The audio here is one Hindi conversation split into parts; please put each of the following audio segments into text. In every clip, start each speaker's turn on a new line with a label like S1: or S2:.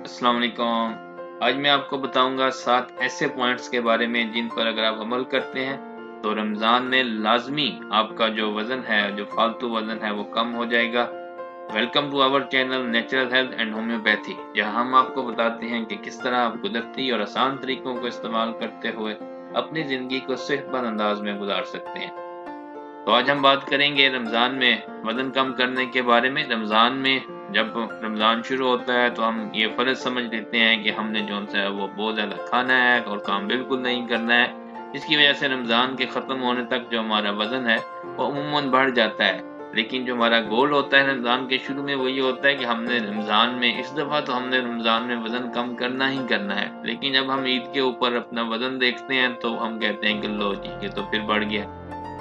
S1: अस्सलाम वालेकुम। आज मैं आपको बताऊंगा 7 ऐसे पॉइंट्स के बारे में जिन पर अगर आप अमल करते हैं तो रमज़ान में लाजमी आपका जो वज़न है, जो फालतू वज़न है वो कम हो जाएगा। Welcome to our channel natural health and homeopathy, जहां हम आपको बताते हैं कि किस तरह आप कुदरती और आसान तरीकों को इस्तेमाल करते हुए अपनी ज़िंदगी को सेहतमंद अंदाज में गुजार सकते हैं। तो आज हम बात करेंगे रमज़ान में वज़न कम करने के बारे में। रमज़ान में जब रमज़ान शुरू होता है तो हम ये फ़र्ज़ समझ लेते हैं कि हमने जो-सा है वो बहुत ज़्यादा खाना है और काम बिल्कुल नहीं करना है, जिसकी वज़ह से रमज़ान के ख़त्म होने तक जो हमारा वज़न है वो अमूमन बढ़ जाता है। लेकिन जो हमारा गोल होता है रमज़ान के शुरू में वो ये होता है कि हमने रमज़ान में इस दफ़ा तो हमने रमज़ान में वज़न कम करना ही करना है। लेकिन जब हम ईद के ऊपर अपना वज़न देखते हैं तो हम कहते हैं कि लो जी, ये तो फिर बढ़ गया।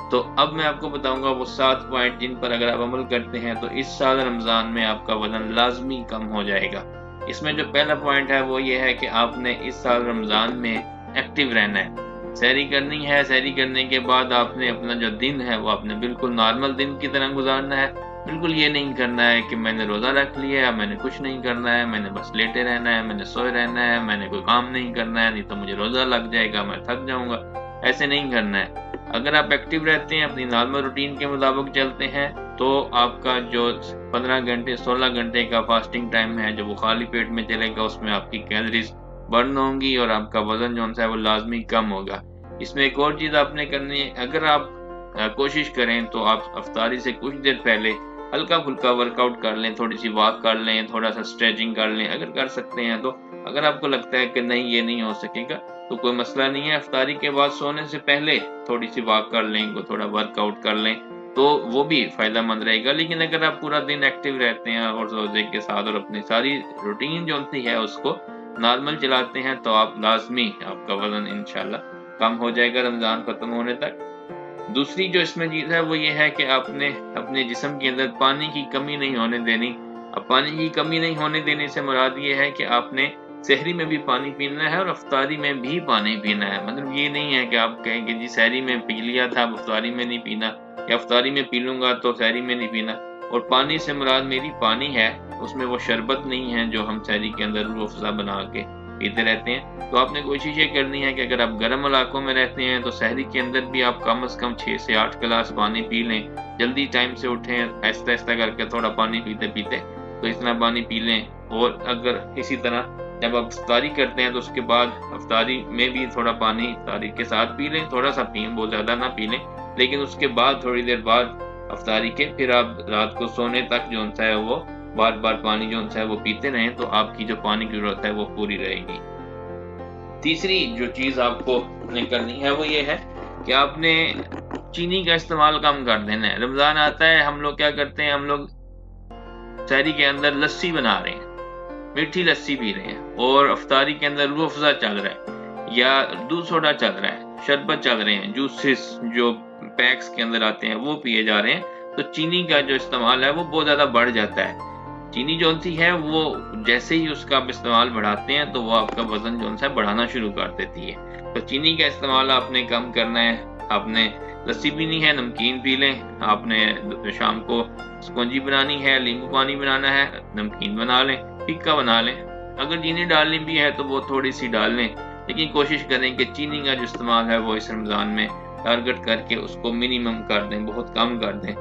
S1: तो अब मैं आपको बताऊंगा वो 7 पॉइंट जिन पर अगर आप अमल करते हैं तो इस साल रमज़ान में आपका वज़न लाज़मी कम हो जाएगा। इसमें जो पहला पॉइंट है वो ये है कि आपने इस साल रमज़ान में एक्टिव रहना है। सहरी करनी है, सहरी करने के बाद आपने अपना जो दिन है वो आपने बिल्कुल नॉर्मल दिन की तरह गुजारना है। बिल्कुल ये नहीं करना है कि मैंने रोज़ा रख लिया, मैंने कुछ नहीं करना है, मैंने बस लेटे रहना है, मैंने सोए रहना है, मैंने कोई काम नहीं करना है, नहीं तो मुझे रोज़ा लग जाएगा, मैं थक जाऊँगा। ऐसे नहीं करना है। अगर आप एक्टिव रहते हैं, अपनी नॉर्मल रूटीन के मुताबिक चलते हैं, तो आपका जो 15 घंटे 16 घंटे का फास्टिंग टाइम है जो वो खाली पेट में चलेगा, उसमें आपकी कैलोरीज बर्न होंगी और आपका वज़न जो है वो लाज़मी कम होगा। इसमें एक और चीज़ आपने करनी है, अगर आप कोशिश करें तो आप इफ्तारी से कुछ देर पहले हल्का-फुल्का वर्कआउट कर लें, थोड़ी-सी वॉक कर लें, थोड़ा-सा स्ट्रेचिंग कर लें, अगर कर सकते हैं तो। अगर आपको लगता है कि नहीं ये नहीं हो सकेगा तो कोई मसला नहीं है, इफ्तारी के बाद सोने से पहले थोड़ी-सी वॉक कर लें, थोड़ा वर्कआउट कर लें, तो वो भी फ़ायदेमंद रहेगा। लेकिन अगर आप पूरा दिन एक्टिव रहते हैं और रोज़े के साथ और अपनी सारी रूटीन जो होती है उसको नॉर्मल चलाते हैं तो आप लाज़मी आपका वज़न इंशाल्लाह कम हो जाएगा रमज़ान खत्म होने तक। दूसरी जो इसमें चीज़ है वो ये है कि आपने अपने जिस्म के अंदर पानी की कमी नहीं होने देनी। अब पानी की कमी नहीं होने देने से मुराद ये है कि आपने सहरी में भी पानी पीना है और इफ्तारी में भी पानी पीना है। मतलब ये नहीं है कि आप कहें कि जी सहरी में पी लिया था, अब इफ्तारी में नहीं पीना, या इफ्तारी में पी लूँगा तो सहरी में नहीं पीना। और पानी से मुराद मेरी पानी है, उसमें वो शरबत नहीं है जो हम सहरी के अंदर रूह अफ़ज़ा बना के पीते रहते हैं। तो आपने कोशिश ये करनी है कि अगर आप गर्म इलाकों में रहते हैं तो सहरी के अंदर भी आप कम से कम 6 से 8 गिलास पानी पी लें। जल्दी टाइम से उठें, आहिस्ता-आहिस्ता करके थोड़ा पानी पीते-पीते तो इतना पानी पी लें। और अगर इसी तरह जब आप इफ्तारी करते हैं तो उसके बाद इफ्तारी में भी थोड़ा पानी इफ्तारी के साथ पी लें, थोड़ा-सा पिएँ, बहुत ज़्यादा ना पी लें। लेकिन उसके बाद थोड़ी देर बाद इफ्तारी के फिर आप रात को सोने तक जो है वो बार-बार पानी जो है वो पीते रहें, तो आपकी जो पानी की ज़रूरत है वो पूरी रहेगी। तीसरी जो चीज़ आपको करनी है वो ये है कि आपने चीनी का इस्तेमाल कम कर देना है। रमज़ान आता है, हम लोग क्या करते हैं, हम लोग सहरी के अंदर लस्सी बना रहे हैं, मीठी लस्सी पी रहे हैं और इफ्तारी के अंदर रूह अफ़ज़ा चल रहा है या दूध सोडा चल रहा है, शरबत चल रहे हैं, जूसेस जो पैक्स के अंदर आते हैं वो पिए जा रहे हैं। तो चीनी का जो इस्तेमाल है वो बहुत ज़्यादा बढ़ जाता है। चीनी जो होती है वो जैसे ही उसका आप इस्तेमाल बढ़ाते हैं तो वो आपका वज़न जो है बढ़ाना शुरू कर देती है। तो चीनी का इस्तेमाल आपने कम करना है। आपने लस्सी पीनी है, नमकीन पी लें। आपने शाम को स्पंजी बनानी है, नींबू पानी बनाना है, नमकीन बना लें, फिक्का बना लें। अगर चीनी डालनी भी है तो वो थोड़ी-सी डाल लें, लेकिन कोशिश करें कि चीनी का जो इस्तेमाल है वो इस रमज़ान में टारगेट करके उसको मिनिमम कर दें, बहुत कम कर दें।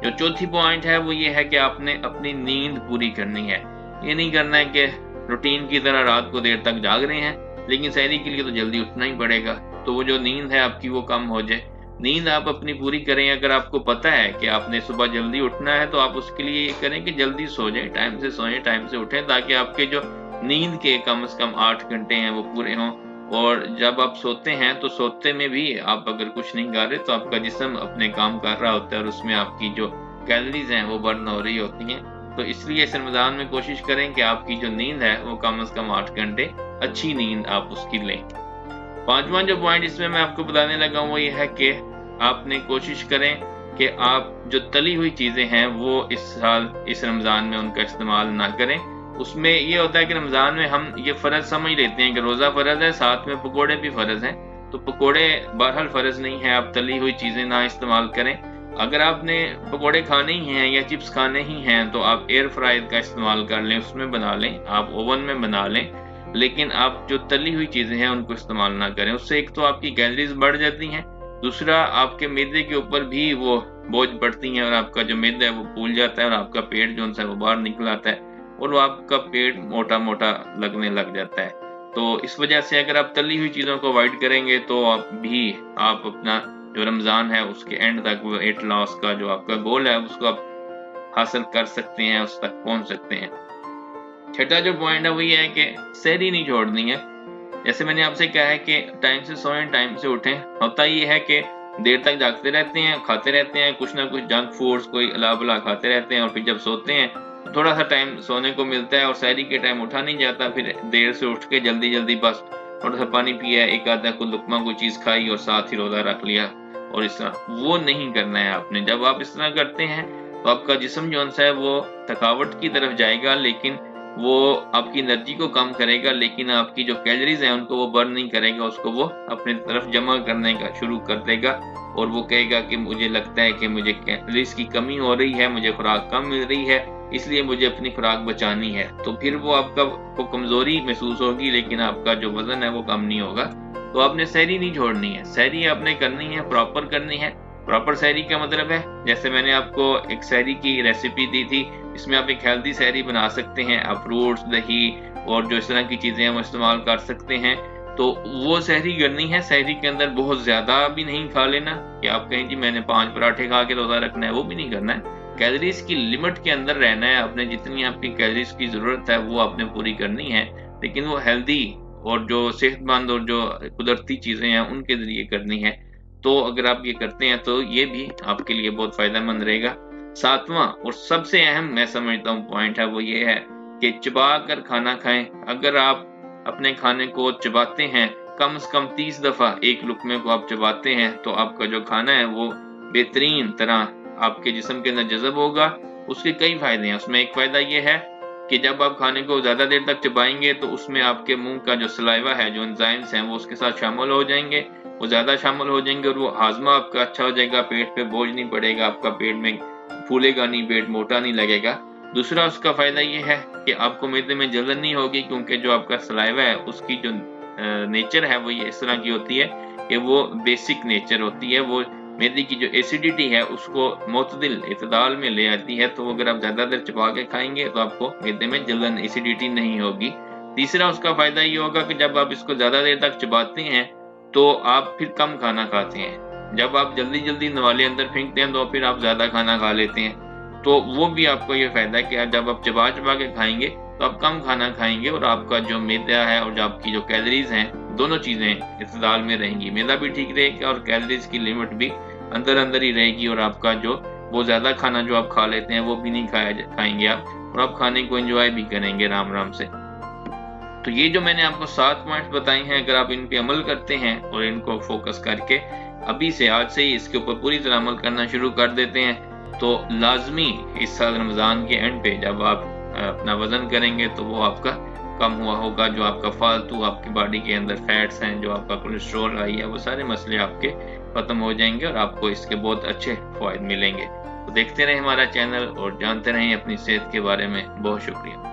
S1: जो चौथी पॉइंट है वो ये है कि आपने अपनी नींद पूरी करनी है। ये नहीं करना है कि रूटीन की तरह रात को देर तक जाग रहे हैं, लेकिन सहरी के लिए तो जल्दी उठना ही पड़ेगा, तो वो जो नींद है आपकी वो कम हो जाए। नींद आप अपनी पूरी करें। अगर आपको पता है कि आपने सुबह जल्दी उठना है तो आप उसके लिए ये करें कि जल्दी सो जाएं, टाइम से सोएं, टाइम से उठें, ताकि आपके जो नींद के कम से कम 8 घंटे हैं वो पूरे हों। और जब आप सोते हैं तो सोते में भी आप अगर कुछ नहीं कर रहे तो आपका जिस्म अपने काम कर रहा होता है और उसमें आपकी जो कैलोरीज हैं वो बर्न हो रही होती हैं। तो इसलिए इस रमज़ान में कोशिश करें कि आपकी जो नींद है वो कम से कम 8 घंटे अच्छी नींद आप उसकी लें। पांचवा जो पॉइंट इसमें मैं आपको बताने लगा हूँ वो ये है कि आपने कोशिश करें कि आप जो तली हुई चीज़ें हैं वो इस साल इस रमज़ान में उनका इस्तेमाल ना करें। उसमें ये होता है कि रमज़ान में हम ये फ़र्ज़ समझ लेते हैं कि रोज़ा फ़र्ज़ है, साथ में पकोड़े भी फ़र्ज़ हैं। तो पकोड़े बहरहाल फ़र्ज़ नहीं है, आप तली हुई चीज़ें ना इस्तेमाल करें। अगर आपने पकोड़े खाने ही हैं या चिप्स खाने ही हैं तो आप एयर फ्रायर का इस्तेमाल कर लें, उसमें बना लें, आप ओवन में बना लें, लेकिन आप जो तली हुई चीज़ें हैं उनको इस्तेमाल ना करें। उससे एक तो आपकी कैलोरीज बढ़ जाती हैं, दूसरा आपके मैदे के ऊपर भी वो बोझ पड़ती हैं और आपका जो मैदा है वो फूल जाता है और आपका पेट जो है वो बाहर निकल आता है और वो आपका पेट मोटा मोटा लगने लग जाता है। तो इस वजह से अगर आप तली हुई चीज़ों को अवॉइड करेंगे तो आप अपना जो रमज़ान है उसके एंड तक वेट लॉस का जो आपका गोल है उसको आप हासिल कर सकते हैं, उस तक पहुंच सकते हैं। छठा जो पॉइंट है वो ये है कि सहरी नहीं छोड़नी है। जैसे मैंने आपसे कहा है कि टाइम से सोएं, टाइम से उठें। होता ये है कि देर तक जागते रहते हैं, खाते रहते हैं, कुछ ना कुछ जंक फूड्स कोई अला बला खाते रहते हैं और फिर जब सोते हैं तो थोड़ा सा टाइम सोने को मिलता है और सहरी के टाइम उठा नहीं जाता। फिर देर से उठ के जल्दी जल्दी बस थोड़ा सा पानी पिया, एक आधा को लुकमा कोई चीज़ खाई और साथ ही रोज़ा रख लिया और इस तरह वो नहीं करना है आपने। जब आप इस तरह करते हैं तो आपका जिस्म जो है वो थकावट की तरफ जाएगा, लेकिन वो आपकी एनर्जी को कम करेगा, लेकिन आपकी जो कैलोरीज हैं उनको वो बर्न नहीं करेगा, उसको वो अपनी तरफ जमा करने का शुरू कर देगा और वो कहेगा कि मुझे लगता है कि मुझे कैलोरीज की कमी हो रही है, मुझे खुराक कम मिल रही है, इसलिए मुझे अपनी खुराक बचानी है। तो फिर वो आपका को कमजोरी महसूस होगी, लेकिन आपका जो वजन है वो कम नहीं होगा। तो आपने सहरी नहीं छोड़नी है, सहरी आपने करनी है, प्रॉपर करनी है। प्रॉपर सहरी का मतलब है, जैसे मैंने आपको एक सहरी की रेसिपी दी थी, इसमें आप एक हेल्दी सहरी बना सकते हैं। आप फ्रूट्स, दही और जो इस तरह की चीज़ें हैं वो इस्तेमाल कर सकते हैं। तो वो सहरी करनी है। सहरी के अंदर बहुत ज़्यादा भी नहीं खा लेना कि आप कहें जी मैंने 5 पराठे खा के रोज़ा रखना है, वो भी नहीं करना है। कैलोरीज की लिमिट के अंदर रहना है आपने, जितनी आपकी कैलोरीज की ज़रूरत है वो आपने पूरी करनी है, लेकिन वो हेल्दी और जो सेहतमंद और जो कुदरती चीज़ें हैं उनके ज़रिए करनी है। तो अगर आप ये करते हैं तो ये भी आपके लिए बहुत फ़ायदेमंद रहेगा। सातवां और सबसे अहम मैं समझता हूँ पॉइंट है वो ये है कि चबा कर खाना खाएं। अगर आप अपने खाने को चबाते हैं, कम से कम 30 दफ़ा एक लुकमे को आप चबाते हैं, तो आपका जो खाना है वो बेहतरीन तरह आपके जिस्म के अंदर जज़ब होगा। उसके कई फ़ायदे हैं। उसमें एक फ़ायदा ये है कि जब आप खाने को ज़्यादा देर तक चबाएंगे तो उसमें आपके मुंह का जो सलाइवा है, जो एंजाइम्स हैं, वो उसके साथ शामिल हो जाएंगे, वो ज़्यादा शामिल हो जाएंगे और वो हाजमा आपका अच्छा हो जाएगा, पेट पे बोझ नहीं पड़ेगा, आपका पेट में फूलेगा नहीं, पेट मोटा नहीं लगेगा। दूसरा उसका फ़ायदा ये है कि आपको मैदे में जलन नहीं होगी, क्योंकि जो आपका सलाइवा है उसकी जो नेचर है वो ये इस तरह की होती है कि वो बेसिक नेचर होती है, वो मैदे की जो एसिडिटी है उसको मुतदिल इतदाल में ले आती है। तो अगर आप ज़्यादा देर चबा के खाएंगे तो आपको मैदे में जलन, एसिडिटी नहीं होगी। तीसरा उसका फ़ायदा ये होगा कि जब आप इसको ज़्यादा देर तक चबाते हैं तो आप फिर कम खाना खाते हैं। जब आप जल्दी जल्दी नवाले अंदर फेंकते हैं तो फिर आप ज़्यादा खाना खा लेते हैं। तो वो भी आपको ये फ़ायदा है कि जब आप चबा चबा के खाएंगे तो आप कम खाना खाएंगे और आपका जो मैदा है और जो आपकी जो कैलोरीज हैं, दोनों चीज़ें इतदाल में रहेंगी। मैदा भी ठीक रहेगा और कैलोरीज की लिमिट भी अंदर अंदर ही रहेगी और आपका जो वो ज़्यादा खाना जो आप खा लेते हैं वो भी नहीं खाएंगे आप, और आप खाने को एंजॉय भी करेंगे आराम आराम से। तो ये जो मैंने आपको 7 पॉइंट्स बताए हैं, अगर आप इन पे अमल करते हैं और इनको फोकस करके अभी से, आज से ही इसके ऊपर पूरी तरह अमल करना शुरू कर देते हैं, तो लाजमी इस साल रमज़ान के एंड पे जब आप अपना वज़न करेंगे तो वो आपका कम हुआ होगा। जो आपका फालतू आपकी बॉडी के अंदर फैट्स हैं, जो आपका कोलेस्ट्रॉल आई है, वो सारे मसले आपके ख़त्म हो जाएंगे और आपको इसके बहुत अच्छे फ़ायदे मिलेंगे। तो देखते रहें हमारा चैनल और जानते रहें अपनी सेहत के बारे में। बहुत शुक्रिया।